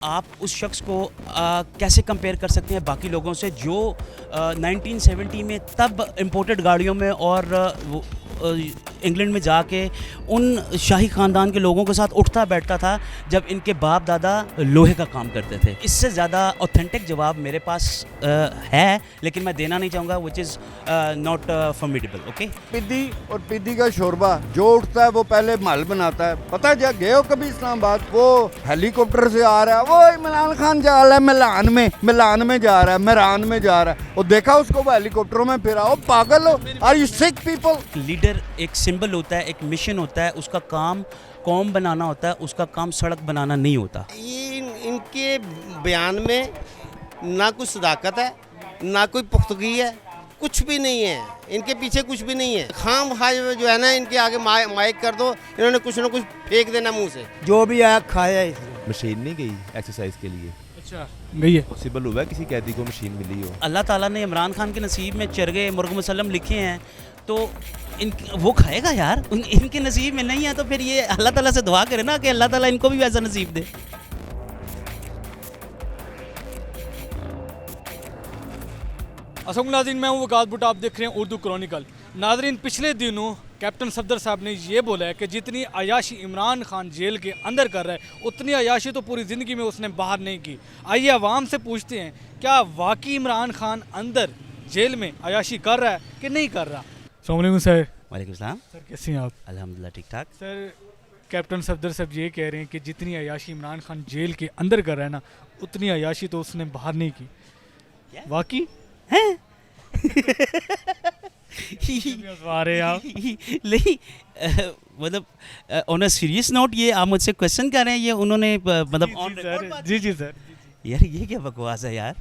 आप उस शख्स को कैसे कंपेयर कर सकते हैं बाकी लोगों से जो 1970 में तब इंपोर्टेड गाड़ियों में और इंग्लैंड में जाके उन शाही ख़ानदान के लोगों के साथ उठता बैठता था जब इनके बाप दादा लोहे का काम करते थे। इससे ज़्यादा ऑथेंटिक जवाब मेरे पास है, लेकिन मैं देना नहीं चाहूँगा, which is not formidable. Okay, पिद्दी और पिद्दी का शोरबा जो उठता है वो पहले महल बनाता है। पता है जब गए हो कभी इस्लामाबाद, वो हेलीकॉप्टर से आ रहा है, वो इमरान खान जा रहा है मिलान में जा रहा है, मेरान में जा रहा है, वो देखा उसको वो हेलीकॉप्टरों में फिरा। वो पागल हो, are you sick people? Leader एक सिंबल होता है, एक मिशन होता है, उसका काम कौम बनाना होता है, उसका काम सड़क बनाना नहीं होता। ये इनके बयान में ना कोई सदाकत है, ना कोई पुख्तगी है, कुछ भी नहीं है, इनके पीछे कुछ भी नहीं है। खाम खा जो है ना, इनके आगे माइक कर दो, इन्होंने कुछ ना कुछ फेंक देना मुंह से। जो भी है खाया इसने। मशीन नहीं गई एक्सरसाइज के लिए? अच्छा गई है। पॉसिबल हुआ किसी कैदी को मशीन मिली हो? अल्लाह ताला ने इमरान खान के नसीब में चरगे मुर्ग मुसल्लम लिखे हैं, तो वो खाएगा यार। इनके नसीब में नहीं है तो फिर ये अल्लाह ताला से दुआ करे ना कि अल्लाह ताला इनको भी वैसा नसीब दे। असम नाज़रीन, मैं हूँ वकास बुट, आप देख रहे हैं उर्दू क्रॉनिकल। नाज़रीन, पिछले दिनों कैप्टन सफदर साहब ने ये बोला है कि जितनी अयाशी इमरान खान जेल के अंदर कर रहा है, उतनी अयाशी तो पूरी ज़िंदगी में उसने बाहर नहीं की। आइए आवाम से पूछते हैं, क्या वाकई इमरान खान अंदर जेल में अयाशी कर रहा है कि नहीं कर रहा? अस्सलाम सर। वालेकुम सलाम सर कैसे हैं आप? अल्हम्दुलिल्लाह ठीक ठाक। सर, कैप्टन सफदर साहब ये कह रहे हैं कि जितनी अयाशी इमरान खान जेल के अंदर कर रहा है ना, उतनी अयाशी तो उसने बाहर नहीं की। वाकई हैं? आ रहे आप? नहीं, मतलब ऑन अ सीरियस नोट, ये आप मुझसे क्वेश्चन कर रहे हैं, ये उन्होंने मतलब ऑन सर जी जी सर, यार ये क्या बकवास है यार।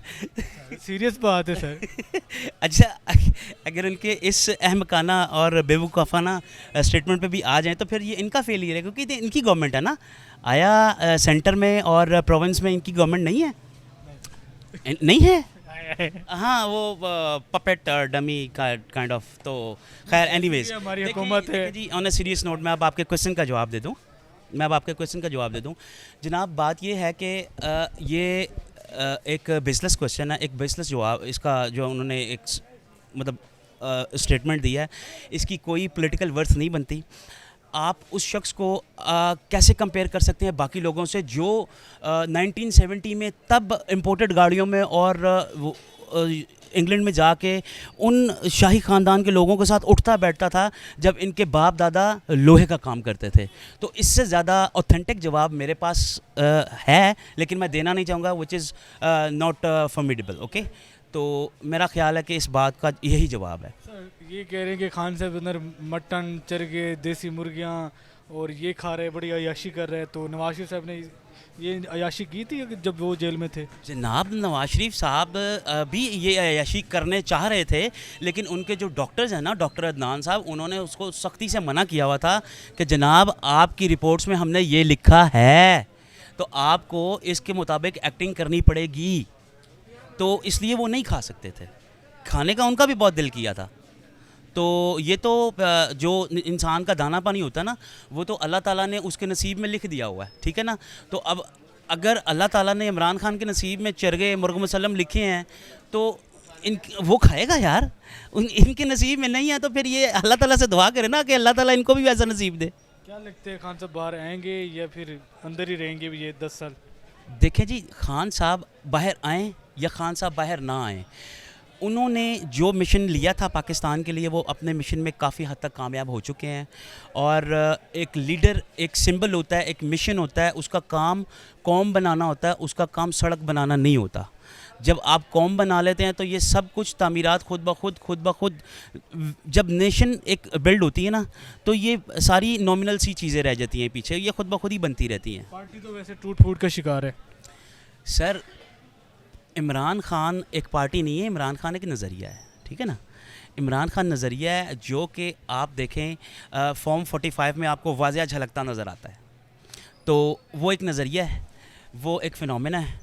सीरियस बात है सर। अच्छा, अगर उनके इस अहमकाना और बेवकूफ़ाना स्टेटमेंट पे भी आ जाएं तो फिर ये इनका फेलियर है, क्योंकि इनकी गवर्नमेंट है ना। आया सेंटर में और प्रोविंस में इनकी गवर्नमेंट नहीं है? नहीं है। हाँ, वो पपेट डमी काइंड ऑफ। तो खैर एनीवेज, हमारी हुकूमत है जी। ऑन अ सीरियस नोट, मैं अब आपके क्वेश्चन का जवाब दे दूं। जनाब, बात ये है कि ये एक बेसलेस क्वेश्चन है, एक बेसलेस जवाब। इसका जो उन्होंने एक मतलब स्टेटमेंट दिया है, इसकी कोई पॉलिटिकल वर्थ नहीं बनती। आप उस शख्स को कैसे कंपेयर कर सकते हैं बाकी लोगों से जो 1970 में तब इंपोर्टेड गाड़ियों में और इंग्लैंड में जाके उन शाही ख़ानदान के लोगों के साथ उठता बैठता था जब इनके बाप दादा लोहे का काम करते थे। तो इससे ज़्यादा ऑथेंटिक जवाब मेरे पास है, लेकिन मैं देना नहीं चाहूँगा, which is not formidable. Okay, तो मेरा ख्याल है कि इस बात का यही जवाब है। सर, ये कह रहे हैं कि खान साहब अंदर मटन, चरगे, देसी मुर्गियाँ और ये खा रहे, बड़ी अयाशी कर रहे हैं। तो नवाज शरीफ साहब ने ये अयाशी की थी जब वो जेल में थे? जनाब, नवाज शरीफ साहब भी ये अयाशी करने चाह रहे थे, लेकिन उनके जो डॉक्टर्स हैं ना, डॉक्टर अदनान साहब, उन्होंने उसको सख्ती से मना किया हुआ था कि जनाब आपकी रिपोर्ट्स में हमने ये लिखा है, तो आपको इसके मुताबिक एक्टिंग करनी पड़ेगी। तो इसलिए वो नहीं खा सकते थे। खाने का उनका भी बहुत दिल किया था। तो ये तो जो इंसान का दाना पानी होता है ना, वो तो अल्लाह ताला ने उसके नसीब में लिख दिया हुआ है, ठीक है ना। तो अब अगर अल्लाह ताला ने इमरान खान के नसीब में चरगे मुर्ग मुसल्लम लिखे हैं, तो वो खाएगा यार। इनके नसीब में नहीं है तो फिर ये अल्लाह ताला से दुआ करे ना कि अल्लाह ताला इनको भी वैसा नसीब दे। क्या लगता है, खान साहब बाहर आएंगे या फिर अंदर ही रहेंगे ये 10 साल? देखें जी, खान साहब बाहर आएँ या खान साहब बाहर ना आएँ, उन्होंने जो मिशन लिया था पाकिस्तान के लिए, वो अपने मिशन में काफ़ी हद तक कामयाब हो चुके हैं। और एक लीडर एक सिंबल होता है, एक मिशन होता है, उसका काम कौम बनाना होता है, उसका काम सड़क बनाना नहीं होता। जब आप कौम बना लेते हैं तो ये सब कुछ तामीरात खुद ब खुद जब नेशन एक बिल्ड होती है ना, तो ये सारी नॉमिनल सी चीज़ें रह जाती हैं पीछे, ये खुद ब खुद ही बनती रहती हैं। पार्टी तो वैसे टूट फूट का शिकार है सर। इमरान खान एक पार्टी नहीं है, इमरान खान एक नज़रिया है, ठीक है ना। इमरान खान नज़रिया है जो कि आप देखें फॉर्म 45 में आपको वाज़िया झलकता नज़र आता है। तो वो एक नज़रिया है, वो एक फिनोमेना है।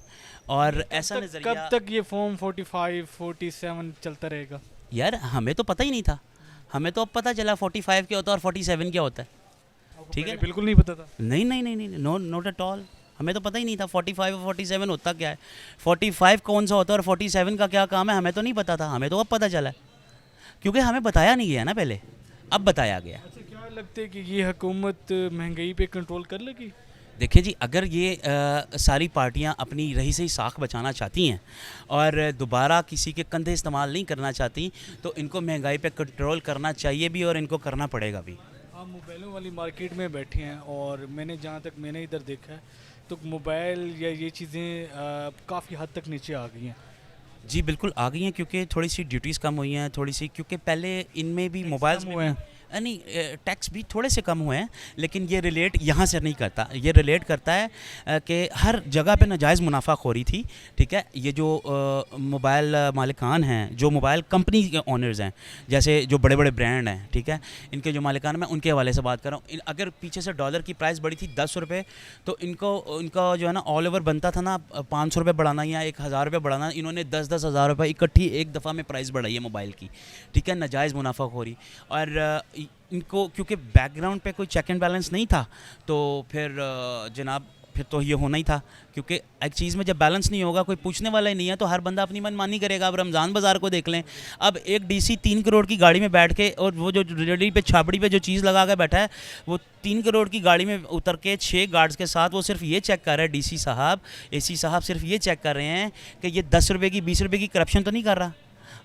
और ऐसा नज़रिया कब तक ये फॉर्म 45, 47 चलता रहेगा? यार, हमें तो पता ही नहीं था। हमें तो अब पता चला 45 क्या होता है और 47 क्या होता है, ठीक है। बिल्कुल नहीं पता था। नहीं, नॉट एट ऑल। हमें तो पता ही नहीं था 45 और 47 होता क्या है, 45 कौन सा होता है और 47 का क्या काम है, हमें तो नहीं पता था, हमें तो अब पता चला है, क्योंकि हमें बताया नहीं गया ना पहले, अब बताया गया। अच्छा, क्या लगता है कि ये हुकूमत महंगाई पे कंट्रोल कर लेगी? देखिए जी, अगर ये सारी पार्टियां अपनी रही सही साख बचाना चाहती हैं और दोबारा किसी के कंधे इस्तेमाल नहीं करना चाहती, तो इनको महंगाई पे कंट्रोल करना चाहिए भी और इनको करना पड़ेगा भी। आप मोबाइलों वाली मार्केट में बैठे हैं और जहाँ तक मैंने इधर देखा है तो मोबाइल या ये चीज़ें काफ़ी हद तक नीचे आ गई हैं। जी बिल्कुल आ गई हैं, क्योंकि थोड़ी सी ड्यूटीज़ कम हुई हैं, थोड़ी सी, क्योंकि पहले इनमें भी मोबाइल्स में हुए हैं। नहीं, टैक्स भी थोड़े से कम हुए हैं, लेकिन ये रिलेट यहाँ से नहीं करता, ये रिलेट करता है कि हर जगह पे नाजायज़ मुनाफाखोरी थी, ठीक है। ये जो मोबाइल मालिकान हैं, जो मोबाइल कंपनी के ओनर्स हैं, जैसे जो बड़े बड़े ब्रांड हैं, ठीक है, इनके जो मालिकान, मैं उनके हवाले से बात कर रहा हूँ। अगर पीछे से डॉलर की प्राइस बढ़ी थी 10 रुपये, तो इनका जो है ना ऑल ओवर बनता था ना 500 रुपये बढ़ाना या 1000 रुपये बढ़ाना, इन्होंने 10-10 हज़ार रुपये इकट्ठी एक दफ़ा में प्राइस बढ़ाई है मोबाइल की, ठीक है, नाजायज़ मुनाफाखोरी। और इनको क्योंकि बैकग्राउंड पे कोई चेक एंड बैलेंस नहीं था, तो फिर जनाब फिर तो ये होना ही था, क्योंकि एक चीज़ में जब बैलेंस नहीं होगा, कोई पूछने वाला ही नहीं है, तो हर बंदा अपनी मनमानी करेगा। अब रमज़ान बाज़ार को देख लें, अब एक डीसी 3 करोड़ की गाड़ी में बैठ के, और वो जो रेडी पे छाबड़ी पे जो चीज़ लगा के बैठा है, वो 3 करोड़ की गाड़ी में उतर के 6 गार्ड्स के साथ वो सिर्फ ये चेक कर रहा है, डीसी साहब, एसी साहब सिर्फ ये चेक कर रहे हैं कि ये 10 रुपये की 20 रुपये की करप्शन तो नहीं कर रहा।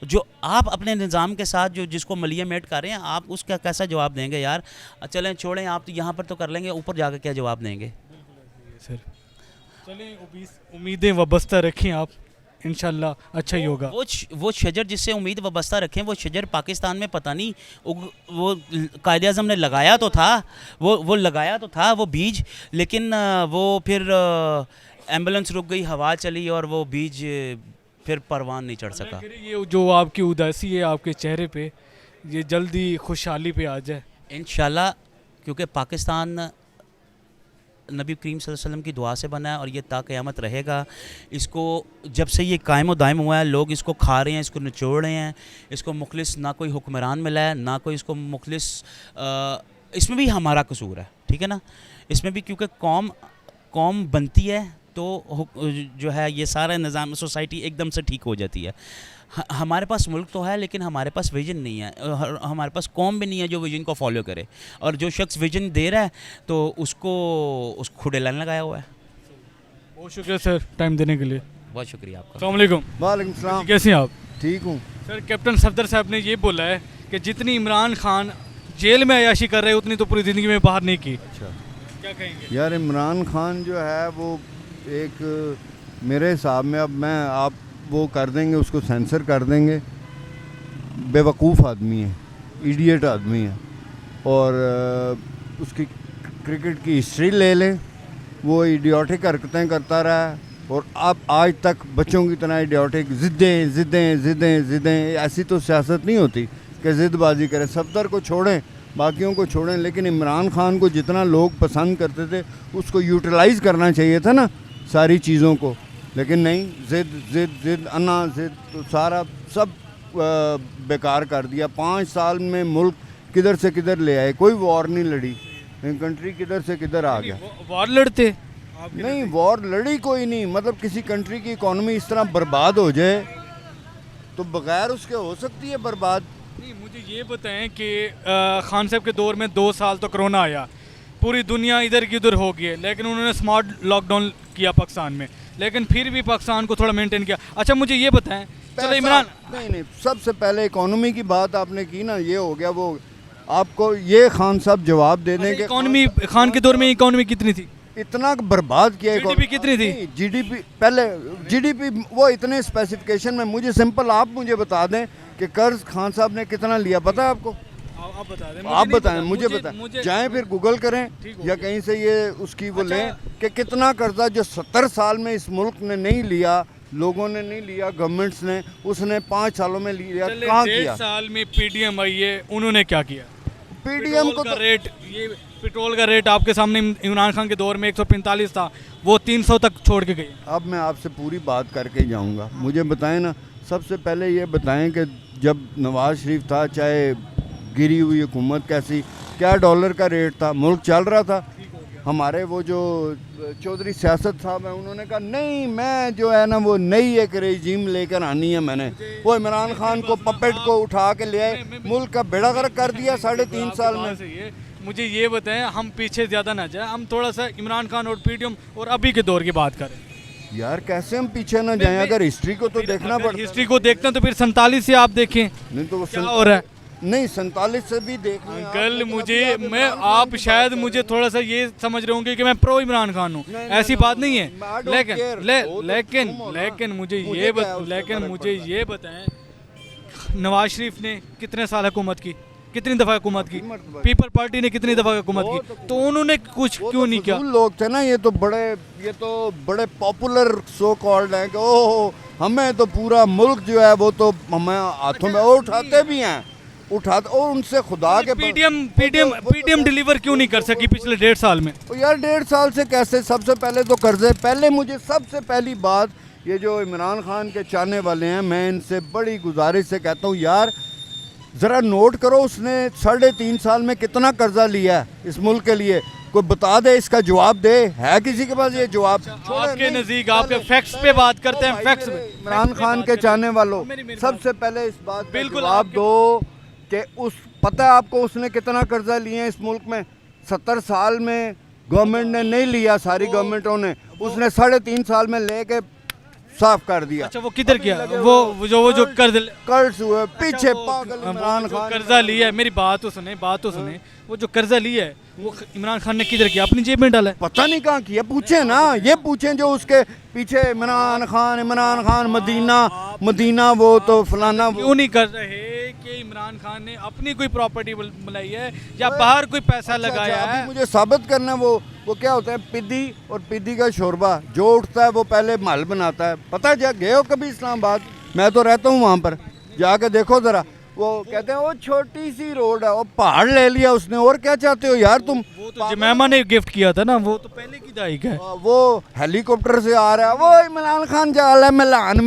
जो आप अपने निज़ाम के साथ जो जिसको मलिया मेट कर रहे हैं, आप उसका कैसा जवाब देंगे यार? चलें छोड़ें, आप तो यहाँ पर तो कर लेंगे, ऊपर जाकर क्या जवाब देंगे? सर चलें, उम्मीदें वाबस्ता रखें आप, इंशाल्लाह अच्छा ही होगा। वो शजर जिससे उम्मीद वाबस्ता रखें, वो शजर पाकिस्तान में पता नहीं वो कायदे आज़म ने लगाया तो था, वो लगाया तो था वो बीज, लेकिन वो फिर एम्बुलेंस रुक गई, हवा चली और वो बीज फिर परवान नहीं चढ़ सका। ये जो आपकी उदासी है आपके चेहरे पे, ये जल्दी खुशहाली पे आ जाए इंशाल्लाह, क्योंकि पाकिस्तान नबी करीम सल्लल्लाहु अलैहि वसल्लम की दुआ से बना है और ये ता क़यामत रहेगा। इसको जब से ये कायम व दायम हुआ है, लोग इसको खा रहे हैं, इसको निचोड़ रहे हैं, इसको मुखलिस ना कोई हुक्मरान मिला है, ना कोई इसको मुखलिस, इसमें भी हमारा कसूर है, ठीक है ना, इसमें भी, क्योंकि कौम बनती है तो जो है ये सारा निज़ाम सोसाइटी एकदम से ठीक हो जाती है। हमारे पास मुल्क तो है, लेकिन हमारे पास विजन नहीं है, हमारे पास कौम भी नहीं है जो विजन को फॉलो करे, और जो शख्स विजन दे रहा है तो उसको खुडे लाइन लगाया हुआ है। बहुत शुक्रिया सर टाइम देने के लिए। बहुत शुक्रिया आपका। अस्सलाम वालेकुम। वालेकुम सलाम। कैसे हैं आप? ठीक हूँ सर, कैप्टन सफदर साहब ने ये बोला है कि जितनी इमरान खान जेल में अयाशी कर रहे हैं, उतनी तो पूरी ज़िंदगी में बाहर नहीं की। अच्छा क्या कहेंगे? यार, इमरान खान जो है वो एक, मेरे हिसाब में, अब मैं आप वो कर देंगे, उसको सेंसर कर देंगे, बेवकूफ़ आदमी है, इडियट आदमी है। और उसकी क्रिकेट की हिस्ट्री ले लें, वो इडियोटिक हरकतें करता रहा है, और अब आज तक बच्चों की तरह इडियोटिक ज़िद्दें, ऐसी तो सियासत नहीं होती कि ज़िद्दबाजी करें। सफदर को छोड़ें, बाकियों को छोड़ें, लेकिन इमरान खान को जितना लोग पसंद करते थे, उसको यूटिलाइज़ करना चाहिए था ना सारी चीज़ों को, लेकिन नहीं, ज़िद तो सारा सब बेकार कर दिया। 5 साल में मुल्क किधर से किधर ले आए, कोई वॉर नहीं लड़ी, कंट्री किधर से किधर आ गया। वॉर लड़ते नहीं, वॉर लड़ी कोई नहीं, मतलब किसी कंट्री की इकॉनमी इस तरह बर्बाद हो जाए तो बगैर उसके हो सकती है बर्बाद? नहीं, मुझे ये बताएं कि खान साहब के दौर में 2 साल तो कोरोना आया, पूरी दुनिया इधर की उधर हो गई है, लेकिन उन्होंने स्मार्ट लॉकडाउन किया पाकिस्तान में, लेकिन फिर भी पाकिस्तान को थोड़ा मेंटेन किया। अच्छा, मुझे ये बताएं, चलो इमरान, नहीं, सबसे पहले इकोनॉमी की बात आपने की ना, ये हो गया। वो आपको ये खान साहब जवाब दे दें कि इकोनॉमी खान के दौर में इकोनॉमी कितनी थी, इतना बर्बाद किया। GDP कितनी थी? जीडीपी पहले, जीडीपी वो इतने स्पेसिफिकेशन में, मुझे सिंपल आप मुझे बता दें कि कर्ज खान साहब ने कितना लिया, पता है आपको? आप बता दें, आप बताएं, मुझे बताएं, जाएं फिर गूगल करें या कहीं से ये उसकी वो लें कि कितना कर्जा जो 70 साल में इस मुल्क ने नहीं लिया, लोगों ने नहीं लिया, गवर्नमेंट्स ने, उसने 5 सालों में लिया, कहाँ किया? 1.5 साल में पीडीएम आई है, उन्होंने क्या किया? पीडीएम को तो रेट, ये पेट्रोल का रेट आपके सामने इमरान खान के दौर में 145 था, वो 300 तक छोड़ के गई। अब मैं आपसे पूरी बात करके जाऊंगा, मुझे बताएं ना, सबसे पहले ये बताएं कि जब नवाज शरीफ था, चाहे गिरी हुई हुकूमत कैसी, क्या डॉलर का रेट था, मुल्क चल रहा था? हमारे वो जो चौधरी सियासत साहब हैं उन्होंने कहा नहीं मैं जो है ना वो नई एक रेजिम लेकर आनी है मैंने। वो इमरान खान को पपेट को उठा के ले आए, मुल्क का बेड़ा गर्क कर दिया 3.5 साल में। मुझे ये बताएं, हम पीछे ज़्यादा ना जाए, हम थोड़ा सा इमरान खान और पीटीएम और अभी के दौर की बात करें। यार कैसे हम पीछे ना जाएं, अगर हिस्ट्री को तो देखना पड़ता है। हिस्ट्री को देखते हैं तो फिर 47 से आप देखें नहीं तो वो क्या हो रहा है। नहीं 47 से भी देख लें आप, कल लेकिन मुझे अभी आप मैं इमरान आप खान शायद की बात मुझे करें। थोड़ा सा ये समझ रहे होंगे कि मैं प्रो इमरान खान हूँ, नहीं, ऐसी नहीं, बात नहीं I है। don't लेकिन care, ले, वो तो लेकिन तुम हो ना। लेकिन मुझे मुझे ये क्या है उससे लेकिन फर्क मुझे पड़ता ये बताएं, नवाज शरीफ ने कितने साल हुकूमत की, कितनी दफ़ा हुकूमत की, मरतबा। पीपल पार्टी ने कितनी दफ़ा हुकूमत वो की, तो उन्होंने कुछ वो क्यों तो नहीं किया। फजूल लोग थे ना, ये तो बड़े पॉपुलर सो कॉल्ड हैं कि ओह हमें तो पूरा मुल्क जो है वो तो हमें हाथों में वो उठाते भी हैं, उठाते और उनसे खुदा के पीटीएम डिलीवर क्यों नहीं कर सकी पिछले 1.5 साल में। तो यार 1.5 साल से कैसे, सबसे पहले तो कर्जे, पहले मुझे सबसे पहली बात ये जो इमरान खान के चाहने वाले हैं, मैं इनसे बड़ी गुजारिश से कहता हूँ यार ज़रा नोट करो उसने 3.5 साल में कितना कर्जा लिया है इस मुल्क के लिए, कोई बता दे, इसका जवाब दे, है किसी के पास ये जवाब? आपके नज़दीक आपके फैक्ट्स पे बात करते हैं, फैक्ट्स पे। इमरान खान के चाहने वालों सबसे पहले इस बात का बिल्कुल जवाब दो कि पता है आपको उसने कितना कर्जा लिया है इस मुल्क में? 70 साल में गवर्नमेंट ने नहीं लिया, सारी गवर्नमेंटों ने, उसने 3.5 साल में लेके साफ कर दिया। अच्छा वो किधर किया, वो जो कर्ज हुए पीछे अच्छा, पागल इमरान जो खान कर्जा लिया है, मेरी बात तो सुने, वो जो कर्जा लिया है वो इमरान खान ने किधर किया, अपनी जेब में डाला है। पता नहीं कहाँ किया, पूछे ना, ये पूछें जो उसके पीछे इमरान खान मदीना वो तो फलाना वो। क्यों नहीं कर रहे कि इमरान खान ने अपनी कोई प्रॉपर्टी बनाई है या बाहर कोई पैसा लगाया अभी है। मुझे साबित करना, वो क्या होता है, पिद्दी और पिद्दी का शोरबा जो उठता है वो पहले महल बनाता है। पता है, जा गए हो कभी इस्लामाबाद? मैं तो रहता हूँ वहाँ पर, जाके देखो ज़रा। वो कहते हैं वो छोटी सी रोड है, वो पहाड़ ले लिया उसने, और क्या चाहते हो यार तुम? वो तो जमैमा ने गिफ्ट किया था ना, वो तो पहले की दायिक है। वो हेलीकॉप्टर से आ रहा है, वो इमरान खान जा रहा है मिलान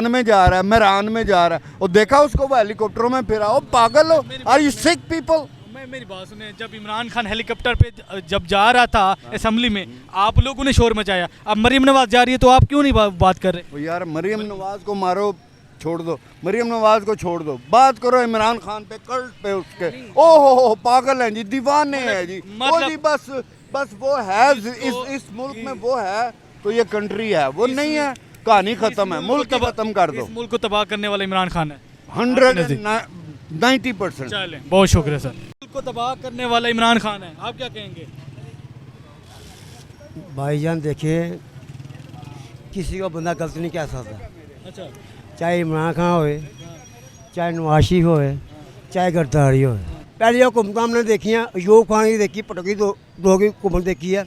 में जा रहा है, मेरान में जा रहा है, और देखा उसको वो हेलीकॉप्टरों में फिरा। वो पागल हो, आर यू सिक पीपल? मेरी बात सुने, जब इमरान खान हेलीकॉप्टर पे जब जा रहा था असेंबली में, आप लोगों ने शोर मचाया। अब मरीम नवाज जा रही है तो आप क्यों नहीं बात कर रहे? यार मरीम नवाज को मारो, छोड़ दो मरीम नवाज को, छोड़ दो, बात करो इमरान खान पे, कल्ट पे उसके। ओहो पागल हैं जी, दीवाने हैं जी, वो जी बस वो है इस मुल्क में, वो है तो ये कंट्री है, वो नहीं है कहानी खत्म है, मुल्क खत्म कर दो। इस मुल्क को तबाह करने वाला इमरान खान है 190%। चलें, बहुत शुक्रिया सर। मुल्क को तबाह करने वाला इमरान खान है, आप क्या कहेंगे? भाईजान देखिए, किसी को बंदा गलत नहीं कह सकता, अच्छा, चाहे इमरान खान होए, चाहे नवाज शरीफ होए, चाहे गद्दारी होए। पहले हुकूमत हमने देखी है, अयूब खान की देखी, पटोकी दो की हुकूमत देखी है।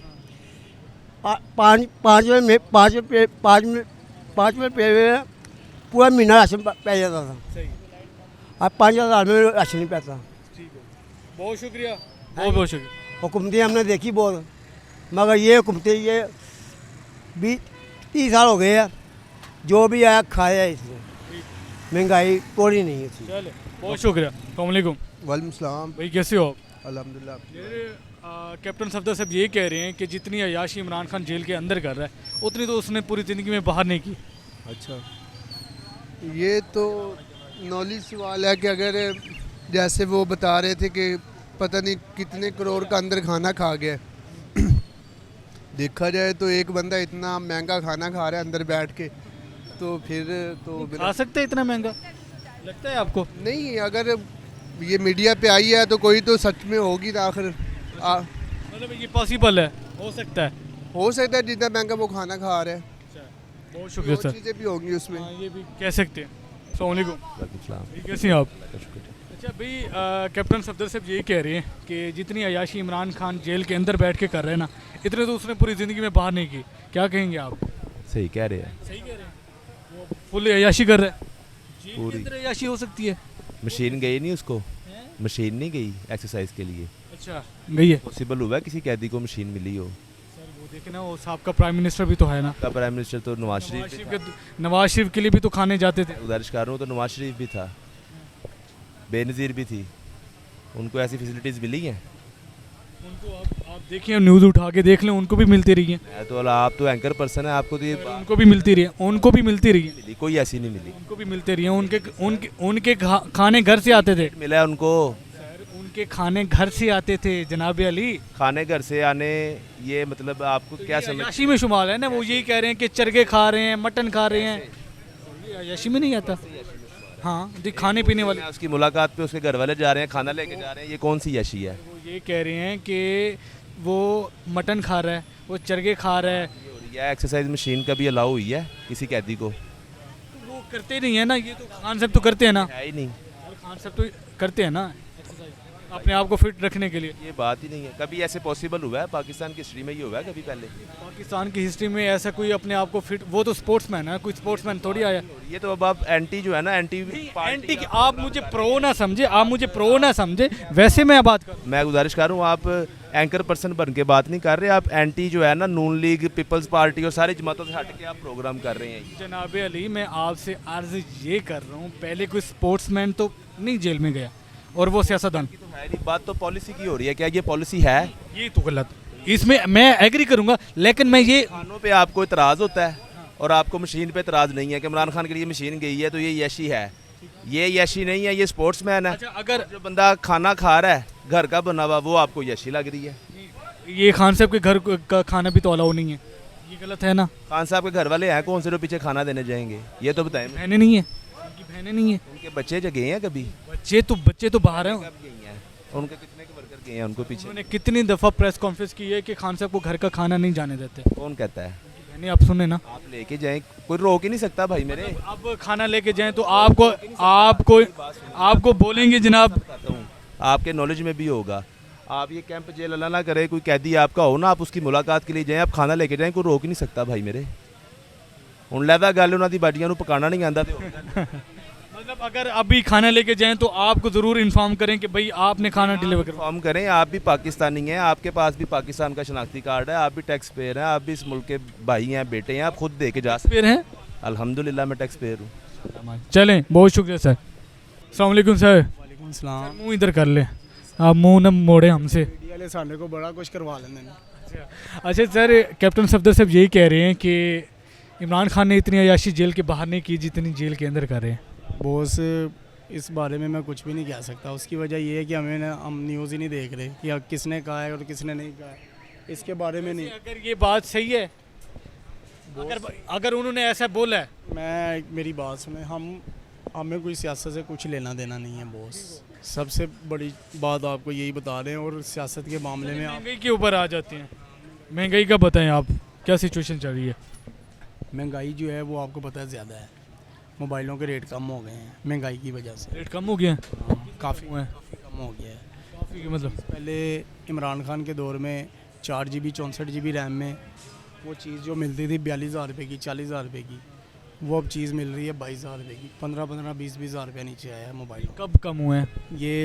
5 में पूरा महीना राशन पै जाता था, सही, अब 5,000 में राशन नहीं पैता। ठीक है, बहुत शुक्रिया, बहुत शुक्रिया। हुकूमतें हमने देखी बहुत, मगर ये हुकूमतें ये 20-30 साल हो गए हैं, जो भी आया खाया इसने, महंगाई थोड़ी नहीं है। चले, बहुत शुक्रिया। अस्सलाम वालेकुम। वालेकुम सलाम। भाई कैसे हो आप? अल्हम्दुलिल्लाह। कैप्टन सफदर साहब ये कह रहे हैं कि जितनी अयाशी इमरान खान जेल के अंदर कर रहा है उतनी तो उसने पूरी ज़िंदगी में बाहर नहीं की। अच्छा, ये तो नॉलेज सवाल है कि अगर जैसे वो बता रहे थे कि पता नहीं कितने करोड़ का अंदर खाना खा गया, देखा जाए तो एक बंदा इतना महंगा खाना खा रहा है अंदर बैठ के, तो फिर तो खा सकते हैं इतना महंगा, लगता है आपको? नहीं, अगर ये मीडिया पे आई है तो कोई तो सच में होगी ना आखिर। मतलब ये पॉसिबल है, हो सकता है जितना महंगा वो खाना खा रहा है, बहुत शुक्रिया और सर। चीज़ें भी होंगी उसमें। हाँ, ये भी कह सकते हैं। अस्सलाम वालेकुम। वालेकुम सलाम। कैसे हैं आप? अच्छा भाई, कैप्टन सफदर साहब यही कह रहे हैं कि जितनी अयाशी इमरान खान जेल के अंदर बैठ के कर रहे हैं ना, इतने तो उसने पूरी ज़िंदगी में बाहर नहीं की। क्या कहेंगे आप? सही कह रहे हैं। सही कह रहे हैं, वो फुल अयाशी कर रहा है, जेल के पूरी। अंदर अयाशी हो सकती है। मशीन गई नहीं उसको, मशीन नहीं गई एक्सरसाइज के लिए। अच्छा, गई है पॉसिबल हुआ किसी कैदी को मशीन मिली हो? सर, वो देखे ना, वो साहब का प्राइम मिनिस्टर भी तो है ना, का प्राइम मिनिस्टर तो नवाज शरीफ नवाज शरीफ के लिए भी तो खाने जाते थे। गुजारिश कर रहा हूँ, तो नवाज शरीफ भी था, बेनज़ीर भी थी, उनको ऐसी फैसिलिटीज़ मिली हैं? उनको आप देखिए न्यूज़ उठा के देख लें, उनको भी मिलती रही है, मैं तो आप तो एंकर पर्सन है, आपको तो ये बात उनको भी मिलती रही है, उनको भी मिलती रही है, मिली, कोई ऐसी नहीं मिली। उनको भी मिलती रही है। उनके खाने घर से आते थे, मिला है उनको, उनके खाने घर से आते थे जनाब अली। खाने घर से आने, ये मतलब आपको क्या समझ, अयाशी में शुमार है ना, वो यही कह रहे हैं कि चरगे खा रहे हैं, मटन खा रहे हैं, अयाशी में नहीं आता। हाँ, खाने पीने वाले उसकी मुलाकात पे उसके घर वाले जा रहे हैं, खाना लेके जा रहे हैं, ये कौन सी यशी है? वो ये कह रहे हैं कि वो मटन खा रहा है, वो चरगे खा रहा है, यह एक्सरसाइज मशीन कभी अलाउ हुई है किसी कैदी को? वो करते नहीं है ना, ये तो खान साहब तो करते हैं ना, है ही नहीं, खान साहब तो करते हैं ना एक्सरसाइज अपने आप को फिट रखने के लिए। ये बात ही नहीं है। कभी ऐसे पॉसिबल हुआ है पाकिस्तान की हिस्ट्री में? ये हुआ है कभी पहले? पाकिस्तान की हिस्ट्री में ऐसा कोई अपने आप को फिट, वो तो स्पोर्ट्समैन है, कोई स्पोर्ट्समैन थोड़ी आया। ये तो अब आप एंटी जो है ना, एंटी एंटी, आप मुझे प्रो ना समझे, आप मुझे प्रो ना समझे, वैसे मैं बात कर, मैं गुजारिश कर रहा हूँ, आप एंकर पर्सन बन के बात नहीं कर रहे, आप एंटी जो है ना नून लीग, पीपल्स पार्टी और सारी जमातों से हट के आप प्रोग्राम कर रहे हैं। जनाब अली मैं आपसे अर्ज ये कर रहा हूँ, पहले कोई स्पोर्ट्समैन तो नहीं जेल में गया, और वो सियासतदान। तो है नहीं, बात तो पॉलिसी की हो रही है, क्या ये पॉलिसी है? ये तो गलत, इसमें मैं एग्री करूंगा, लेकिन मैं ये खानों पे आपको इतराज़ होता है और आपको मशीन पे इतराज़ नहीं है कि इमरान खान के लिए मशीन गई है तो ये यशी है। ये यशी नहीं है, ये स्पोर्ट्समैन है। अच्छा, अगर जो बंदा खाना खा रहा है घर का बना हुआ, वो आपको यशी लग रही है। ये खान साहब के घर का खाना भी तो अलाउ नहीं है, ये गलत है ना? खान साहब के घर वाले हैं कौन से जो पीछे खाना देने जाएंगे? ये तो बताएं। बहनें नहीं है, उनकी बहनें नहीं है, उनके बच्चे जो गए हैं कभी? बच्चे तो बाहर हैं। कब गए हैं? उनके कितने के वर्कर गए हैं उनको पीछे? उन्होंने कितनी दफ़ा प्रेस कॉन्फ्रेंस की है कि खान साहब को घर का खाना नहीं जाने देते। कौन कहता है? बहनें, आप सुने ना, आप लेके जाएं, कोई रोक ही नहीं सकता भाई मेरे। अब खाना लेके जाएं तो आपको बोलेंगे जनाब। बताता हूँ, आपके नॉलेज में भी होगा। आप ये कैंप जेल अल्लाह ना करे, कोई कैदी आपका हो ना, आप उसकी मुलाकात के लिए जाएं, आप खाना लेके जाएं, कोई रोक ही नहीं सकता भाई मेरे। ਹੁਣ ਲੈਦਾ ਗੱਲ ਉਹਨਾਂ ਦੀ ਬਾਡੀਆਂ ਨੂੰ ਪਕਾਣਾ नहीं आंदा तो मतलब अगर अभी खाना लेके जाएं तो आपको ज़रूर इन्फॉर्म करें कि भाई आपने खाना डिलीवर करो। इन्फॉर्म करें, आप भी पाकिस्तानी हैं, आपके पास भी पाकिस्तान का शनाख्ती कार्ड है, आप भी टैक्स पेयर हैं, आप भी इस मुल्क के भाई हैं, बेटे हैं, आप खुद दे के जा सकते फिर हैं, अल्हम्दुलिल्लाह मैं टैक्स पेयर हूँ। चलें, बहुत शुक्रिया सर। अस्सलाम वालेकुम सर। वालेकुम सलाम। मुँह इधर कर ले, आप मुँह न मोड़े हमसे। मीडिया वाले सामने को बड़ा कुछ करवा लेंगे ना। अच्छा सर, कैप्टन सफदर साहब यही कह रहे हैं कि इमरान खान ने इतनी अयाशी जेल के बाहर नहीं की जितनी जेल के अंदर कर रहे हैं। बॉस, इस बारे में मैं कुछ भी नहीं कह सकता। उसकी वजह ये है कि हम न्यूज़ ही नहीं देख रहे कि अब किसने कहा है और किसने नहीं कहा है, इसके बारे में नहीं। अगर ये बात सही है, अगर उन्होंने ऐसा बोला है, मेरी बात सुने, हमें कोई सियासत से कुछ लेना देना नहीं है बॉस। सबसे बड़ी बात आपको यही बता रहे हैं। और सियासत के मामले में आप महंगाई के ऊपर आ जाते हैं। महंगाई का बताएं आप, क्या सिचुएशन चल रही है? महंगाई जो है वो आपको पता है ज़्यादा है। मोबाइलों के रेट कम हो गए हैं महंगाई की वजह से। रेट कम हो गया है? काफ़ी हुआ है, कम हो गया है। काफ़ी मतलब पहले इमरान खान के दौर में 4 GB 64 GB रैम में वो चीज़ जो मिलती थी 42,000 रुपये की, 40,000 रुपये की, वो अब चीज़ मिल रही है 22,000 रुपये की। 15-15 20-20 हज़ार रुपये नीचे आया है मोबाइल। कब कम हुए हैं? ये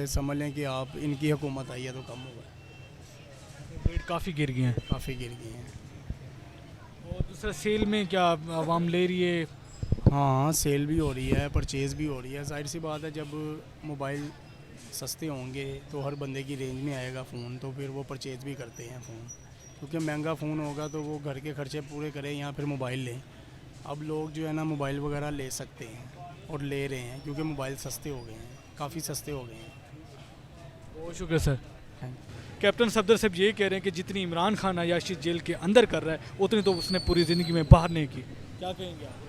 समझ लें कि आप इनकी हुकूमत आई है तो कम हुआ है। रेट काफ़ी गिर गए हैं। काफ़ी गिर गए हैं। और दूसरा सेल में क्या आवाम ले रही है? हाँ, सेल भी हो रही है, परचेज़ भी हो रही है। जाहिर सी बात है, जब मोबाइल सस्ते होंगे तो हर बंदे की रेंज में आएगा फ़ोन, तो फिर वो परचेज़ भी करते हैं फ़ोन। क्योंकि महंगा फ़ोन होगा तो वो घर के खर्चे पूरे करें या फिर मोबाइल लें। अब लोग जो है ना मोबाइल वगैरह ले सकते हैं और ले रहे हैं क्योंकि मोबाइल सस्ते हो गए हैं, काफ़ी सस्ते हो गए हैं। बहुत शुक्रिया सर। कैप्टन सफदर साहब ये कह रहे हैं कि जितनी इमरान खान अयाशी जेल के अंदर कर रहा है उतनी तो उसने पूरी ज़िंदगी में बाहर नहीं की। क्या कहेंगे आप?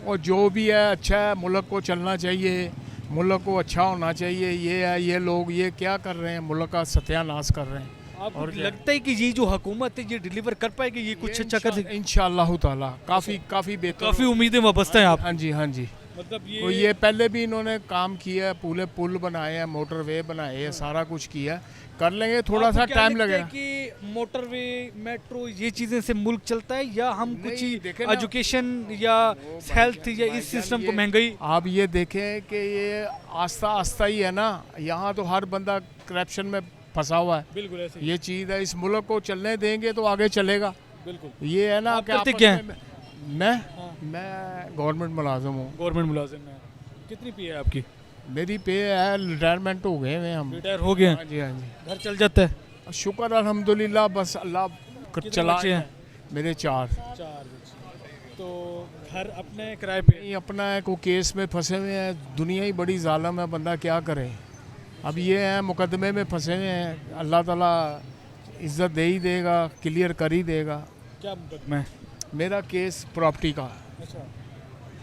और जो भी है अच्छा है, मुल्क को चलना चाहिए, मुल्क को अच्छा होना चाहिए। ये है, ये लोग ये क्या कर रहे हैं, मुल्क का सत्यानाश कर रहे हैं। आपको और लगता है कि ये जो हुकूमत है ये डिलीवर कर पाएगी, ये कुछ अच्छा कर सकेगी? इंशाअल्लाह ताला काफ़ी बेहतर। काफ़ी उम्मीदें वाबस्ता हैं आप? हाँ जी, हाँ जी। मतलब तो ये पहले भी इन्होंने काम किया है, पूरे पुल बनाए हैं, मोटरवे बनाए हैं, सारा कुछ किया है। कर लेंगे, थोड़ा सा टाइम लगेगा। कि मोटरवे, मेट्रो, ये चीज़ें से मुल्क चलता है या हम कुछ ही देखें ना, एजुकेशन या हेल्थ या इस सिस्टम को महंगाई? आप ये देखें कि ये आस्ता आस्ता ही है ना, यहाँ तो हर बंदा करप्शन में फंसा हुआ है। बिल्कुल ऐसे ही। ये चीज़ है, इस मुल्क को चलने देंगे तो आगे चलेगा। बिल्कुल। ये है ना आप कि करते आपस क्या हैं? में- मैं गवर्नमेंट मुलाजिम हूँ। गवर्नमेंट मुलाजिम है। कितनी पी है आपकी? मेरी पे है, रिटायरमेंट हो गए हैं हम। रिटायर हो गए हैं? हाँ जी, हाँ जी। घर चल जाता है? शुक्र अल्हम्दुलिल्लाह, बस अल्लाह चला बच्चे हैं? मेरे 4। 4 बच्चे। तो घर अपने किराए पे? नहीं, अपना है, कोई केस में फंसे हुए हैं, दुनिया ही बड़ी जालिम है, बंदा क्या करे। अब ये है मुकदमे में फंसे हुए हैं, अल्लाह ताला इज्जत दे ही देगा, क्लियर कर ही देगा। क्या मुकदमा है? मेरा केस प्रॉपर्टी का, अच्छा,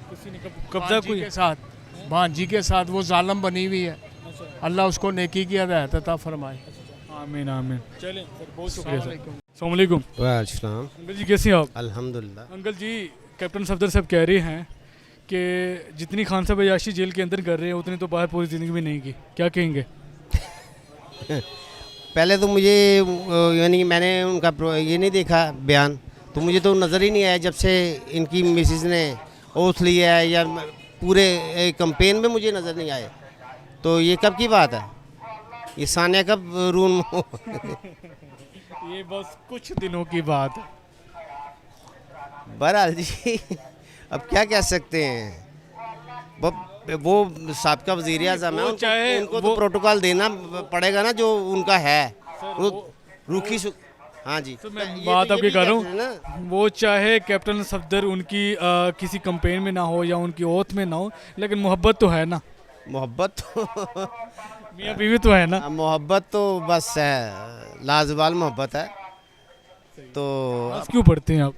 किसी ने कब्जा भांजी कोई? के साथ, भांजी के साथ वो जालिम बनी हुई है। अच्छा, अल्लाह उसको नेकी की हदायत अता फरमाए। आमीन आमीन। चलें सर, बहुत शुक्रिया सर। अस्सलाम वालेकुम। वालेकुम अंकल जी कैसे हैं आप? अल्हम्दुलिल्लाह। अंकल जी, कैप्टन सफदर साहब कह रहे हैं कि जितनी खान साहब अयाशी जेल के अंदर कर रहे हैं उतनी तो बाहर पूरी ज़िंदगी में नहीं की, क्या कहेंगे? पहले तो मुझे यानी कि मैंने उनका ये नहीं देखा बयान, तो मुझे तो नज़र ही नहीं आया जब से इनकी मिसिस ने ओथ लिया है, या पूरे कैंपेन में मुझे नज़र नहीं आए। तो ये कब की बात है? ये सानिया कब रूम ये बस कुछ दिनों की बात है। बहरहाल जी, अब क्या कह सकते हैं। वो साबका वज़ीर आज़म है, वो चाहे उनको वो- तो प्रोटोकॉल देना पड़ेगा ना जो उनका है। रूखी हाँ जी, तो मैं ये बात तो ये आपकी भी कर रहा कहते हैं ना, हूँ, वो चाहे कैप्टन सफदर उनकी किसी कंपेन में ना हो या उनकी ओथ में ना हो, लेकिन मोहब्बत तो है ना, मोहब्बत तो मियाँ बीवी तो है ना। मोहब्बत तो बस है, लाजवाल मोहब्बत है। तो बस क्यों पढ़ते हैं आप?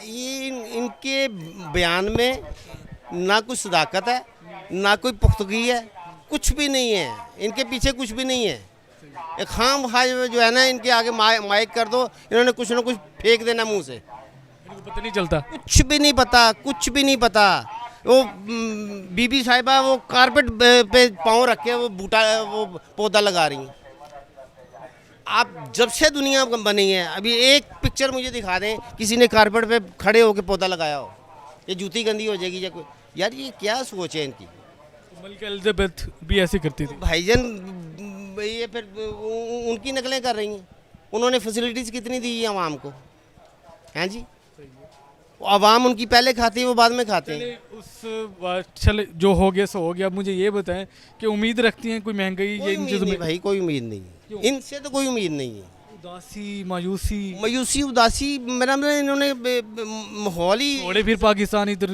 ये इनके बयान में ना कोई सदाकत है, ना कोई पुख्तगी है, कुछ भी नहीं है, इनके पीछे कुछ भी नहीं है। एक खाम खा जो है ना, इनके आगे माइक कर दो, इन्होंने कुछ ना कुछ फेंक देना मुंह से। इनको पता नहीं चलता। कुछ भी नहीं पता, कुछ भी नहीं पता। वो बीबी साहिबा वो कारपेट पे पाँव रख के वो वो पौधा लगा रही हैं। आप जब से दुनिया बनी है, अभी एक पिक्चर मुझे दिखा दें किसी ने कारपेट पे खड़े होकर पौधा लगाया हो, ये जूती गंदी हो जाएगी या कोई। यार ये क्या सोच है इनकी। मलका एलिजाबेथ भी ऐसे करती थी। भाईजान ये फिर उनकी नकलें कर रही हैं। उन्होंने फैसिलिटीज़ कितनी दी है आवाम को, हैं जी। आवाम उनकी पहले खाती है, वो बाद में खाते हैं। चले चल जो हो गया सो हो गया। अब मुझे ये बताएं कि उम्मीद रखती हैं कोई महंगाई कोई ये इन उम्मीद चीज़ों नहीं में? भाई, कोई उम्मीद नहीं है, इनसे तो कोई उम्मीद नहीं है। उदासी मायूसी मायूसी उदासी मेरा मतलब इन्होंने माहौल ही। थोड़े फिर पाकिस्तान इधर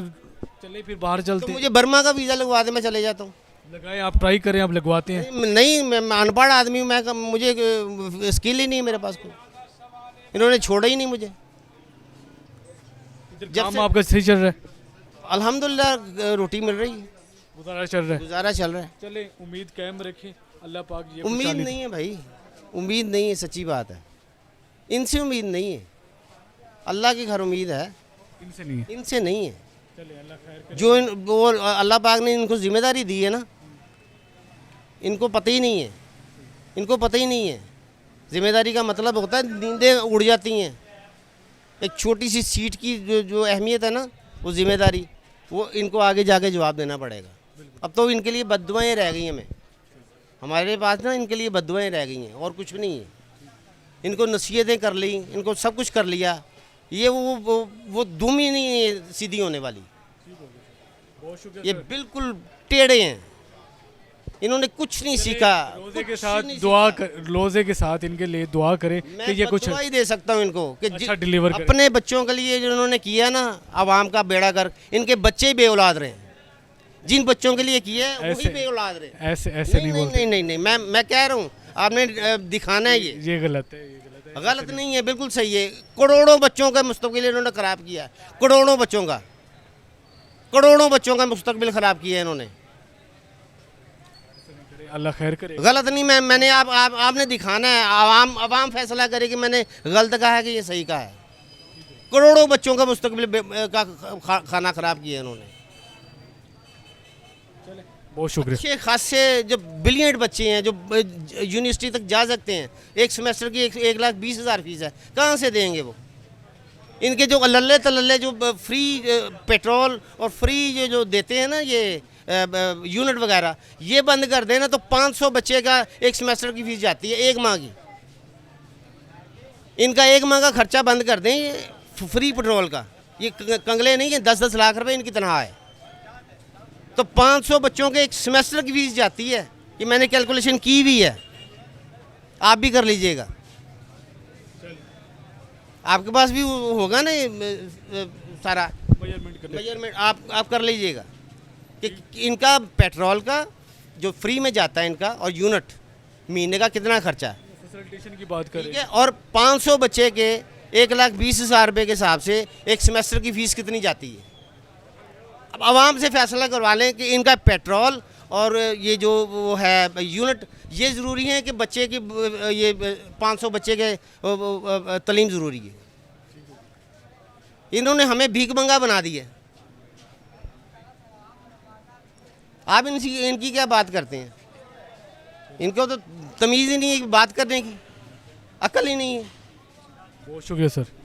चले फिर बाहर तो चलते मुझे बर्मा का वीज़ा लगवा दे, मैं चले जाता हूँ। लगाए, आप ट्राई करें, आप लगवाते हैं। नहीं, मैं अनपढ़ आदमी हूँ, मुझे स्किल ही नहीं है मेरे पास कोई। इन्होंने छोड़ा ही नहीं मुझे। जब काम से आपका सही चल रहा है? अल्हम्दुलिल्लाह रोटी मिल रही है, गुजारा चल रहा है? गुजारा चल रहा है। चले उम्मीद कायम रखें, अल्लाह पाक ये उम्मीद खुशहाली नहीं है भाई, उम्मीद नहीं है, सच्ची बात है। इनसे उम्मीद नहीं है, अल्लाह के घर उम्मीद है, इनसे नहीं है। इनसे नहीं है। चले अल्लाह खैर करे। जो वो अल्लाह पाक ने इनको जिम्मेदारी दी है ना, इनको पता ही नहीं है, इनको पता ही नहीं है। जिम्मेदारी का मतलब होता है नींदें उड़ जाती हैं। एक छोटी सी सीट की जो अहमियत है ना, वो जिम्मेदारी, वो इनको आगे जाके जवाब देना पड़ेगा। अब तो इनके लिए बद्दुआएं रह गई हैं, हमारे पास ना इनके लिए बद्दुआएं रह गई हैं, और कुछ भी नहीं है। इनको नसीहतें कर ली, इनको सब कुछ कर लिया, ये वो दुम ही नहीं है सीधी होने वाली। ये बिल्कुल टेढ़े हैं, इन्होंने कुछ नहीं सीखा। रोजे के कुछ साथ नहीं दुआ सीखा। रोजे के साथ इनके लिए दुआ करें मैं कि ये कुछ बददुआ ही दे सकता हूँ इनको कि अच्छा डिलीवर करें। अपने बच्चों के लिए जो इन्होंने किया ना, आवाम का बेड़ा कर, इनके बच्चे ही बेऔलाद रहे हैं। जिन बच्चों के लिए किया है वही ऐसे- बेऔलाद रहे। ऐसे ऐसे नहीं बोलते। नहीं, मैं कह रहा हूँ, आपने दिखाना है ये गलत है, ये गलत है। गलत नहीं है, बिल्कुल सही है। करोड़ों बच्चों का मुस्तकबिल इन्होंने ख़राब किया है, करोड़ों बच्चों का मुस्तकबिल ख़राब किया है इन्होंने। अल्लाह खैर करे। गलत नहीं, मैंने आपने दिखाना है, आवाम फैसला करे कि मैंने गलत कहा है कि ये सही कहा है। करोड़ों बच्चों का मुस्तकबिल का खाना ख़राब किया है इन्होंने। बहुत शुक्रिया। अच्छे खासे जो ब्रिलियंट बच्चे हैं, जो यूनिवर्सिटी तक जा सकते हैं, एक सेमेस्टर की 1,20,000 फीस है, कहाँ से देंगे वो? इनके जो लल्ले तल्ले जो फ्री पेट्रोल और फ्री जो देते हैं ना, ये यूनिट वगैरह, ये बंद कर देना तो 500 बच्चे का एक सेमेस्टर की फीस जाती है, एक माह की। इनका एक माह का खर्चा बंद कर दें, ये फ्री पेट्रोल का। ये कंगले नहीं है, 10-10 लाख रुपए इनकी तनख्वाह है, तो 500 बच्चों के एक सेमेस्टर की फीस जाती है। ये मैंने कैलकुलेशन की भी है। आप भी कर लीजिएगा, आपके पास भी वो होगा ना ये सारा मेजरमेंट, आप कर लीजिएगा कि इनका पेट्रोल का जो फ्री में जाता है इनका और यूनिट महीने का कितना खर्चा है, फैसिलिटेशन की बात करें ठीक है। और 500 बच्चे के 1,20,000 रुपये के हिसाब से एक सेमेस्टर की फ़ीस कितनी जाती है। अब आवाम से फैसला करवा लें कि इनका पेट्रोल और ये जो वो है यूनिट, ये ज़रूरी है कि बच्चे की ये 500 बच्चे के तालीम ज़रूरी है। इन्होंने हमें भीख मंगा बना दिया। आप इनकी क्या बात करते हैं? इनको तो तमीज़ ही नहीं है बात करने की, अकल ही नहीं है। बहुत शुक्रिया सर।